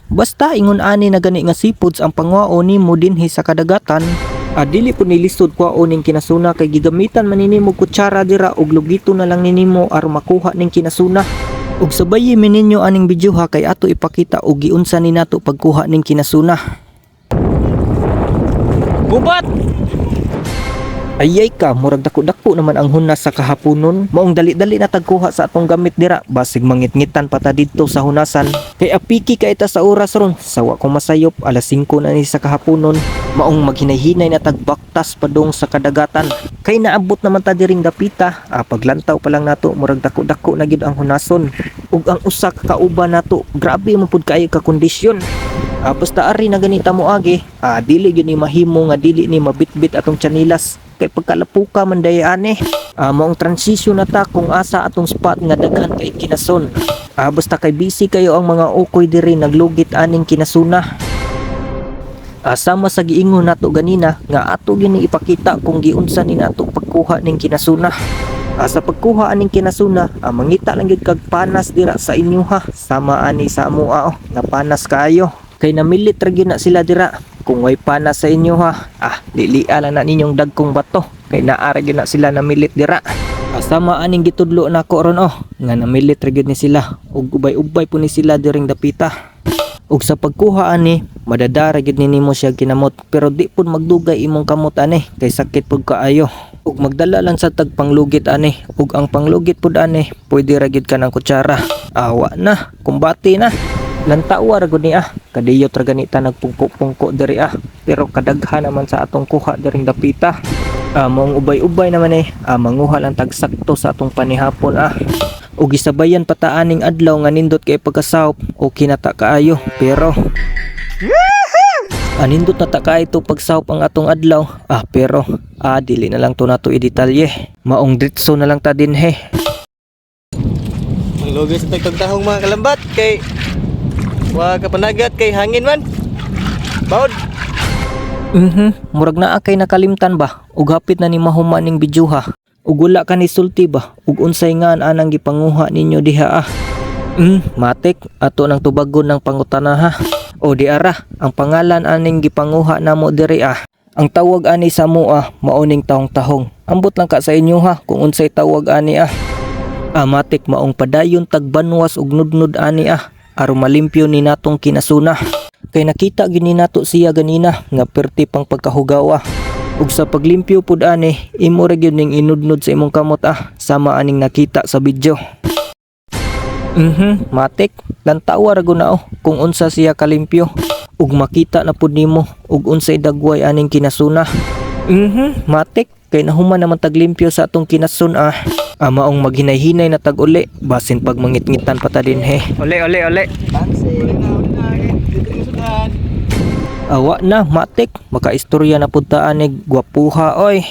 Basta ingon ani na gani nga seafoods ang pangwao nimo dinhi sa kadagatan. Dili po nilisod kwaon ning kinasuna kay gigamitan man ninimo kutsara dira ug lugito na lang ninimo aron makuha ning kinasuna. Ug sabayi mi ninyo aning video ha kay ato ipakita og giunsa ni nato pagkuha ning kinasuna. Gubat! Ayay ka, murag dako-dako naman ang hunas sa kahaponon. Maong dali-dali na tagkuha sa atong gamit dira, basig mangit-ngitan pa ta didto sa hunasan. Kay apiki ka ita sa oras ron, sawa ko masayop, alas 5 na ni sa kahaponon. Maong maghinay-hinay na tagbaktas padong sa kadagatan. Kay naabot naman ta diring dapita, paglantaw pa lang nato, murag dako-dako na gid ang hunason. Ug ang usa ka kauban nato, grabe mo pud kaayo ka kondisyon. Basta ari na ganita mo agi, dili gyud ni mahimo nga dili ni mabitbit atong tianilas. Kay pagkalapuka man dayane, maong transition na ta kung asa atong spot nga daghan kay kinason. Basta kay busy kayo ang mga ukoy diri naglugit aning kinasuna. Sama sa giingon nato ganina nga ato gini ipakita kung giunsa ni nato pagkuha ning kinasuna. Sa pagkuha aning kinasuna, mangita lang gyud kag panas dira sa inyo ha. Sama ani sa amoa nga panas kaayo. Kay namilit ra gyud na sila dira. Kung way panas sa inyo ha, lilia lang na ninyong dagkong bato. Kay naara gyud na sila namilit dira. Sama aning gitudlo nako ron nga namilit ra gyud ni sila. Ug ubay-ubay po ni sila diring dapita. Ug sa pagkuha ani, madadara gyud nimo siya kinamot pero di pud magdugay imong kamot ani kay sakit pud kaayo. Ug magdala lang sa tagpanglugit ani. Ug ang panglugit pud ani, pwede ra gyud ka ng kutsara. Awa na, kumbati na. Lantawa ra gud ni kadiyot ra ganita nagpungko-pungko diri pero kadaghan naman sa atong kuha diring dapita. Mong ubay-ubay naman manguha lang tagsakto sa atong panihapon ug gisabayan pataaning adlaw nga nindot kay pagkasahop o kinata kaayo pero nindot na ta ito pagsahop ang atong adlaw pero dili na lang to nato i-detalye. Maong ditso na lang ta dinhe. Maglugay sa tagtahong mga kalambat kay wa kapanagat kay hangin man. Baod. Murag naa kay nakalimtan ba ug hapit na ni mahuman ning video ha. Ug wala ka ni sulti ba ug unsay nga anang gipanguha ninyo diha matik ato nang tubagon ng pangutana ha. O di ara ang pangalan aning gipanguha namo diri Ang tawag ani sa mo mauning tahong-tahong. Ambot lang ka sa inyo ha kung unsay tawag ani matik maong padayon tagbanwas ug nudnud ani aron malimpyo ni natong kinasuna. Kay nakita gini nato siya ganina nga perti pang pagkahugawa. Ug sa paglimpyo pud ani, imo ra gyud ning inudnod sa imong kamot sama aning nakita sa video. Matik, lantawa ra gud na kung unsa siya kalimpyo. Ug makita na pud nimo ug unsay dagway aning kinasuna. Matik, kay nahuman naman taglimpyo sa atong kinasun maong maghinay-hinay na tag-uli basin pag mangit-ngitan pa ta dinhe. Ole. Awa na matik, makaistorya na pud ta ani gwapuha oy.